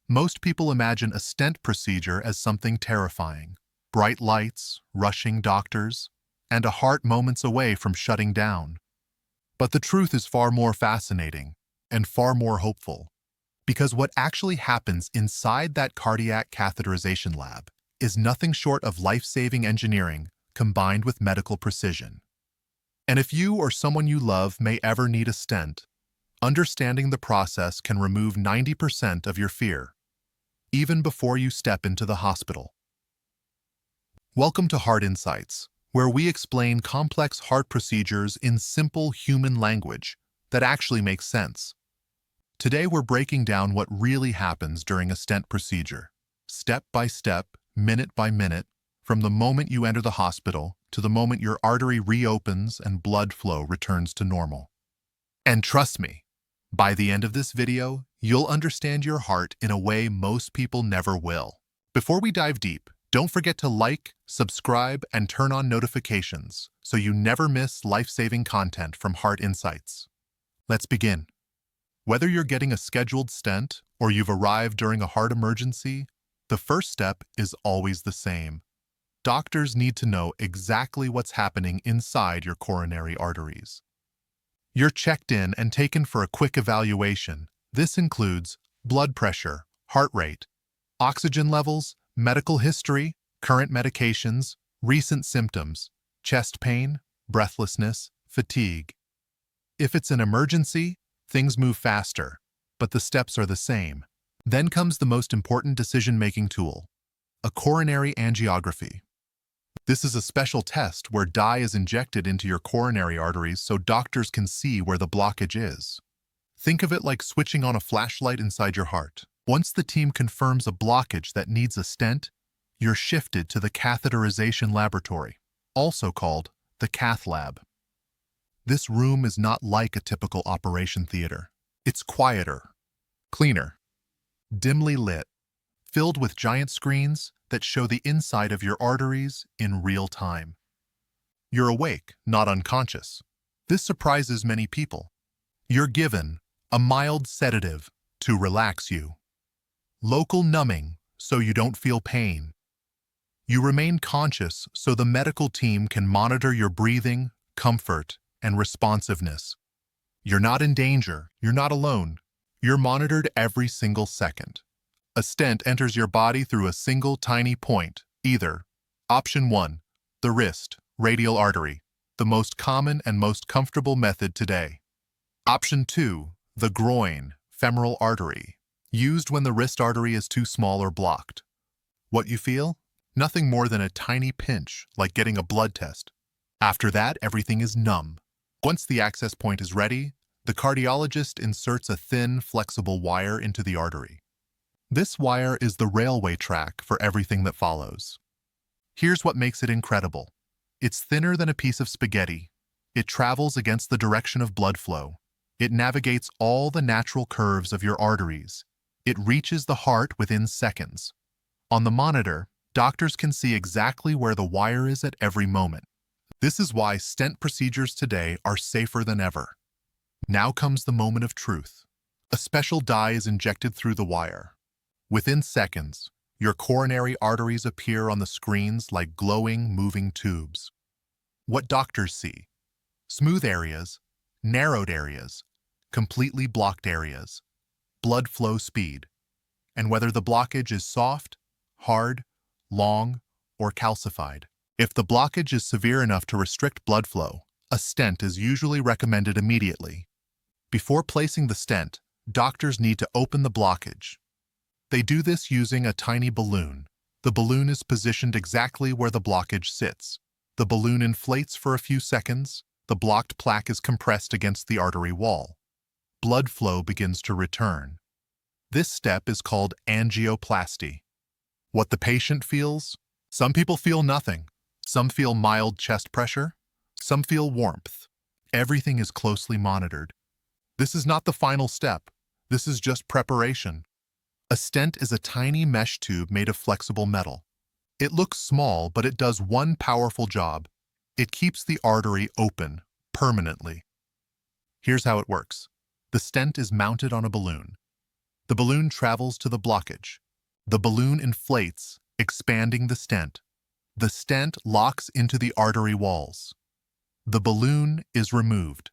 Most people imagine a stent procedure as something terrifying. Bright lights, rushing doctors, and a heart moments away from shutting down. But the truth is far more fascinating and far more hopeful. Because what actually happens inside that cardiac catheterization lab is nothing short of life-saving engineering combined with medical precision. And if you or someone you love may ever need a stent, understanding the process can remove 90% of your fear, even before you step into the hospital. Welcome to Heart Insights, where we explain complex heart procedures in simple human language that actually makes sense. Today we're breaking down what really happens during a stent procedure, step by step, minute by minute, from the moment you enter the hospital to the moment your artery reopens and blood flow returns to normal. And trust me, by the end of this video, you'll understand your heart in a way most people never will. Before we dive deep, don't forget to like, subscribe, and turn on notifications so you never miss life-saving content from Heart Insights. Let's begin. Whether you're getting a scheduled stent or you've arrived during a heart emergency, the first step is always the same. Doctors need to know exactly what's happening inside your coronary arteries. You're checked in and taken for a quick evaluation. This includes blood pressure, heart rate, oxygen levels, medical history, current medications, recent symptoms, chest pain, breathlessness, fatigue. If it's an emergency, things move faster, but the steps are the same. Then comes the most important decision-making tool, a coronary angiography. This is a special test where dye is injected into your coronary arteries so doctors can see where the blockage is. Think of it like switching on a flashlight inside your heart. Once the team confirms a blockage that needs a stent, you're shifted to the catheterization laboratory, also called the cath lab. This room is not like a typical operation theater. It's quieter, cleaner, dimly lit, filled with giant screens that show the inside of your arteries in real time. You're awake, not unconscious. This surprises many people. You're given a mild sedative to relax you, local numbing so you don't feel pain. You remain conscious so the medical team can monitor your breathing, comfort, and responsiveness. You're not in danger, you're not alone. You're monitored every single second. A stent enters your body through a single tiny point, either option 1, the wrist, radial artery, the most common and most comfortable method today. Option 2, the groin, femoral artery, used when the wrist artery is too small or blocked. What you feel? Nothing more than a tiny pinch, like getting a blood test. After that, everything is numb. Once the access point is ready, the cardiologist inserts a thin, flexible wire into the artery. This wire is the railway track for everything that follows. Here's what makes it incredible. It's thinner than a piece of spaghetti. It travels against the direction of blood flow. It navigates all the natural curves of your arteries. It reaches the heart within seconds. On the monitor, doctors can see exactly where the wire is at every moment. This is why stent procedures today are safer than ever. Now comes the moment of truth. A special dye is injected through the wire. Within seconds, your coronary arteries appear on the screens like glowing, moving tubes. What doctors see: smooth areas, narrowed areas, completely blocked areas, blood flow speed, and whether the blockage is soft, hard, long, or calcified. If the blockage is severe enough to restrict blood flow, a stent is usually recommended immediately. Before placing the stent, doctors need to open the blockage. They do this using a tiny balloon. The balloon is positioned exactly where the blockage sits. The balloon inflates for a few seconds. The blocked plaque is compressed against the artery wall. Blood flow begins to return. This step is called angioplasty. What the patient feels? Some people feel nothing. Some feel mild chest pressure. Some feel warmth. Everything is closely monitored. This is not the final step. This is just preparation. A stent is a tiny mesh tube made of flexible metal. It looks small, but it does one powerful job. It keeps the artery open permanently. Here's how it works. The stent is mounted on a balloon. The balloon travels to the blockage. The balloon inflates, expanding the stent. The stent locks into the artery walls. The balloon is removed.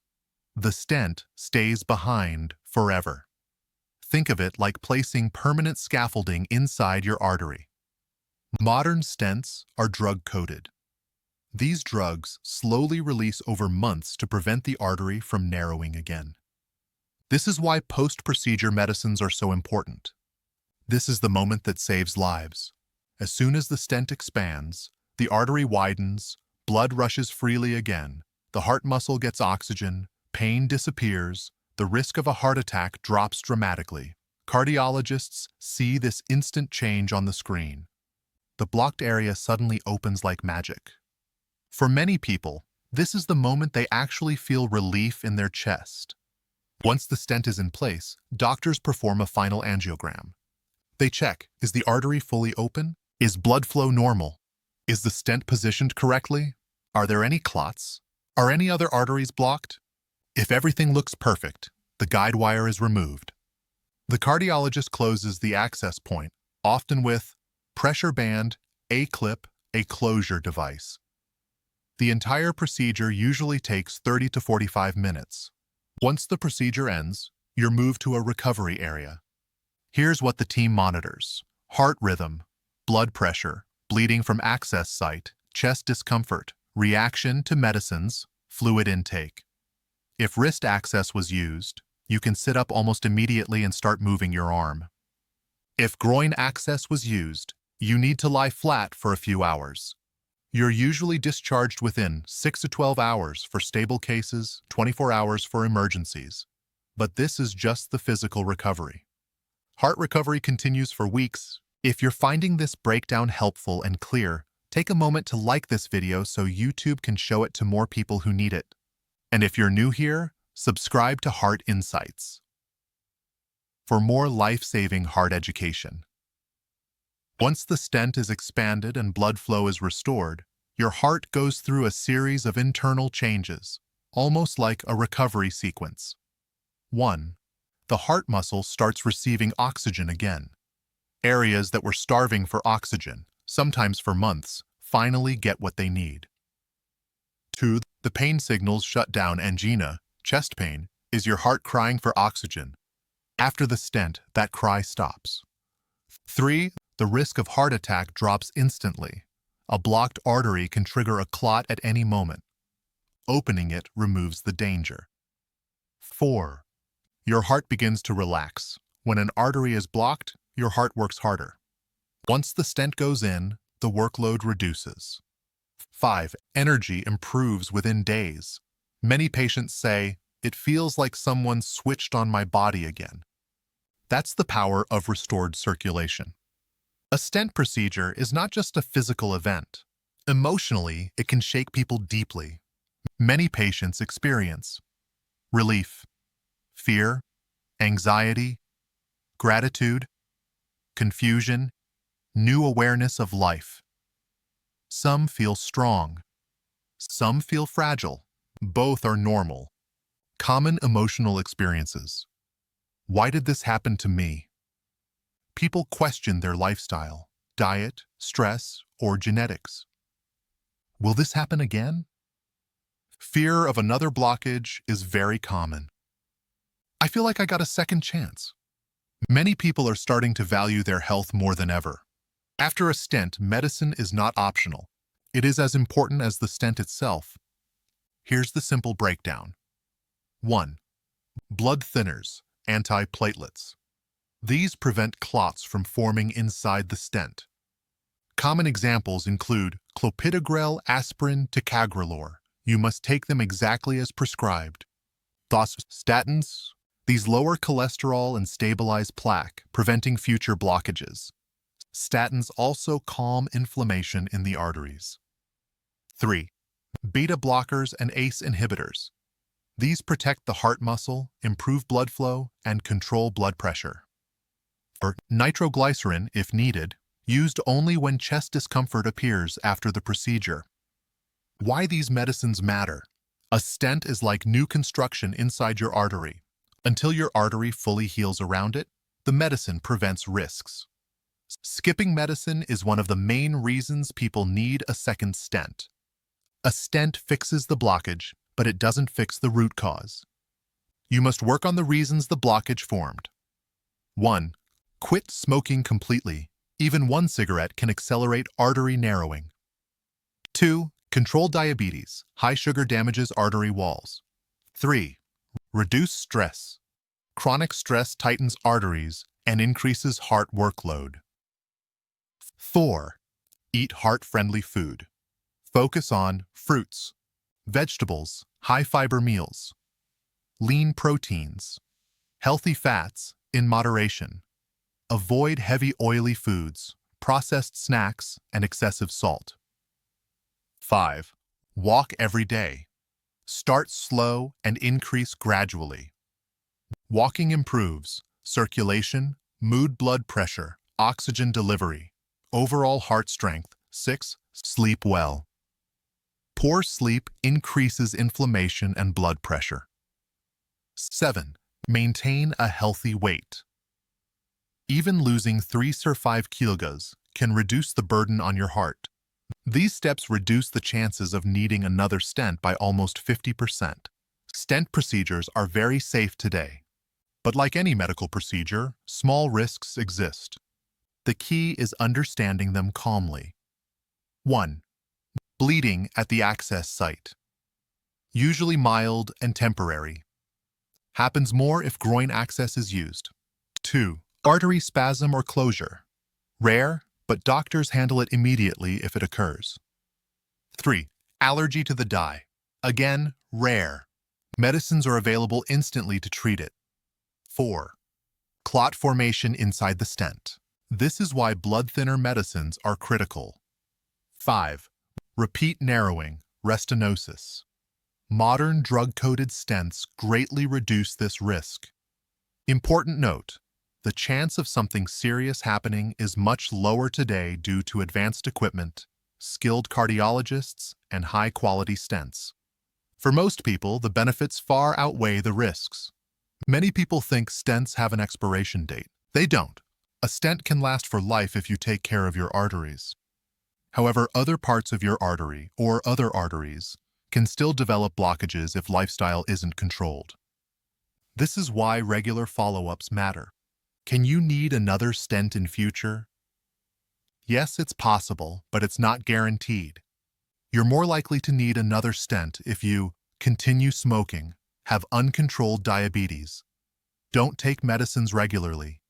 The stent stays behind forever. Think of it like placing permanent scaffolding inside your artery. Modern stents are drug-coated. These drugs slowly release over months to prevent the artery from narrowing again. This is why post-procedure medicines are so important. This is the moment that saves lives. As soon as the stent expands, the artery widens, blood rushes freely again, the heart muscle gets oxygen, pain disappears, the risk of a heart attack drops dramatically. Cardiologists see this instant change on the screen. The blocked area suddenly opens like magic. For many people, this is the moment they actually feel relief in their chest. Once the stent is in place, doctors perform a final angiogram. They check, is the artery fully open? Is blood flow normal? Is the stent positioned correctly? Are there any clots? Are any other arteries blocked? If everything looks perfect, the guide wire is removed. The cardiologist closes the access point, often with pressure band, A-clip, a closure device. The entire procedure usually takes 30 to 45 minutes. Once the procedure ends, you're moved to a recovery area. Here's what the team monitors: heart rhythm, blood pressure, bleeding from access site, chest discomfort, reaction to medicines, fluid intake. If wrist access was used, you can sit up almost immediately and start moving your arm. If groin access was used, you need to lie flat for a few hours. You're usually discharged within 6 to 12 hours for stable cases, 24 hours for emergencies. But this is just the physical recovery. Heart recovery continues for weeks. If you're finding this breakdown helpful and clear, take a moment to like this video so YouTube can show it to more people who need it. And if you're new here, subscribe to Heart Insights for more life-saving heart education. Once the stent is expanded and blood flow is restored, your heart goes through a series of internal changes, almost like a recovery sequence. 1. The heart muscle starts receiving oxygen again. Areas that were starving for oxygen, sometimes for months, finally get what they need. 2. The pain signals shut down. Angina, chest pain, is your heart crying for oxygen. After the stent, that cry stops. 3. The risk of heart attack drops instantly. A blocked artery can trigger a clot at any moment. Opening it removes the danger. 4. Your heart begins to relax. When an artery is blocked, your heart works harder. Once the stent goes in, the workload reduces. 5. Energy improves within days. Many patients say, "It feels like someone switched on my body again." That's the power of restored circulation. A stent procedure is not just a physical event. Emotionally, it can shake people deeply. Many patients experience relief, fear, anxiety, gratitude, confusion, new awareness of life. Some feel strong. Some feel fragile. Both are normal. Common emotional experiences. Why did this happen to me? People question their lifestyle, diet, stress, or genetics. Will this happen again? Fear of another blockage is very common. I feel like I got a second chance. Many people are starting to value their health more than ever. After a stent, medicine is not optional. It is as important as the stent itself. Here's the simple breakdown. 1. Blood thinners, antiplatelets. These prevent clots from forming inside the stent. Common examples include clopidogrel, aspirin, ticagrelor. You must take them exactly as prescribed. Thus, statins. These lower cholesterol and stabilize plaque, preventing future blockages. Statins also calm inflammation in the arteries. 3. Beta blockers and ACE inhibitors. These protect the heart muscle, improve blood flow, and control blood pressure. 4. Nitroglycerin, if needed, used only when chest discomfort appears after the procedure. Why these medicines matter? A stent is like new construction inside your artery. Until your artery fully heals around it, The medicine prevents risks. Skipping medicine is one of the main reasons people need a second stent. A stent fixes the blockage, but it doesn't fix the root cause. You must work on the reasons the blockage formed. 1. Quit smoking completely. Even one cigarette can accelerate artery narrowing. 2. Control diabetes. High sugar damages artery walls. 3. Reduce stress. Chronic stress tightens arteries and increases heart workload. 4. Eat heart-friendly food. Focus on fruits, vegetables, high-fiber meals, lean proteins, healthy fats in moderation. Avoid heavy oily foods, processed snacks, and excessive salt. 5. Walk every day. Start slow and increase gradually. Walking improves circulation, mood, blood pressure, oxygen delivery, overall heart strength. 6. Sleep well. Poor sleep increases inflammation and blood pressure. 7. Maintain a healthy weight. Even losing 3 or 5 kilograms can reduce the burden on your heart. These steps reduce the chances of needing another stent by almost 50%. Stent procedures are very safe today. But like any medical procedure, small risks exist. The key is understanding them calmly. 1. Bleeding at the access site. Usually mild and temporary. Happens more if groin access is used. 2. Artery spasm or closure. Rare, but doctors handle it immediately if it occurs. 3. Allergy to the dye. Again, rare. Medicines are available instantly to treat it. 4. Clot formation inside the stent. This is why blood thinner medicines are critical. 5. Repeat narrowing, restenosis. Modern drug-coated stents greatly reduce this risk. Important note, the chance of something serious happening is much lower today due to advanced equipment, skilled cardiologists, and high-quality stents. For most people, the benefits far outweigh the risks. Many people think stents have an expiration date. They don't. A stent can last for life if you take care of your arteries. However, other parts of your artery or other arteries can still develop blockages if lifestyle isn't controlled. This is why regular follow-ups matter. Can you need another stent in future? Yes, it's possible, but it's not guaranteed. You're more likely to need another stent if you continue smoking, have uncontrolled diabetes, don't take medicines regularly,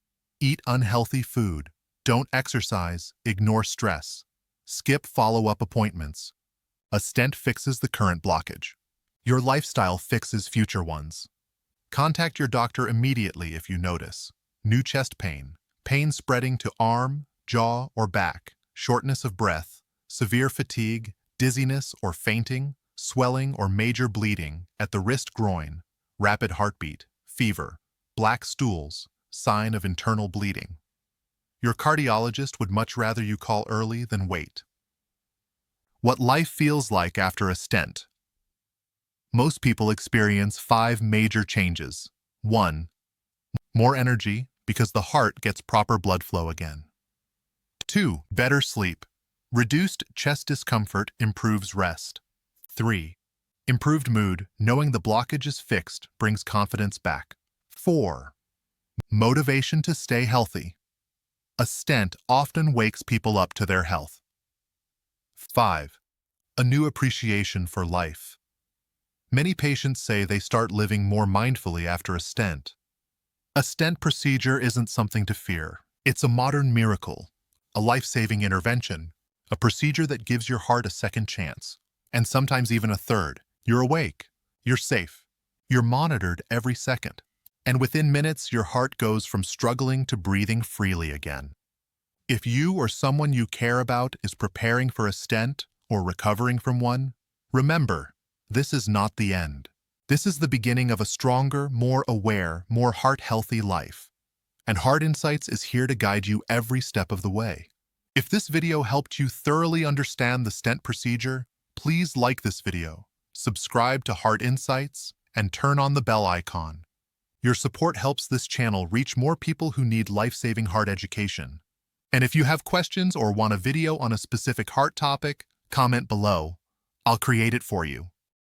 eat unhealthy food, don't exercise, ignore stress, skip follow-up appointments. A stent fixes the current blockage. Your lifestyle fixes future ones. Contact your doctor immediately if you notice new chest pain, pain spreading to arm, jaw, or back, shortness of breath, severe fatigue, dizziness or fainting, swelling or major bleeding at the wrist groin, rapid heartbeat, fever, black stools, sign of internal bleeding. Your cardiologist would much rather you call early than wait. What life feels like after a stent. Most people experience 5 major changes. 1. More energy because the heart gets proper blood flow again. 2. Better sleep. Reduced chest discomfort improves rest. 3. Improved mood, knowing the blockage is fixed, brings confidence back. 4. Motivation to stay healthy. A stent often wakes people up to their health. 5. A new appreciation for life. Many patients say they start living more mindfully after a stent. A stent procedure isn't something to fear. It's a modern miracle, a life-saving intervention, a procedure that gives your heart a second chance, and sometimes even a third. You're awake, you're safe, you're monitored every second, and within minutes your heart goes from struggling to breathing freely again. If you or someone you care about is preparing for a stent or recovering from one, remember, this is not the end. This is the beginning of a stronger, more aware, more heart-healthy life. And Heart Insights is here to guide you every step of the way. If this video helped you thoroughly understand the stent procedure, please like this video, subscribe to Heart Insights, and turn on the bell icon. Your support helps this channel reach more people who need life-saving heart education. And if you have questions or want a video on a specific heart topic, comment below. I'll create it for you.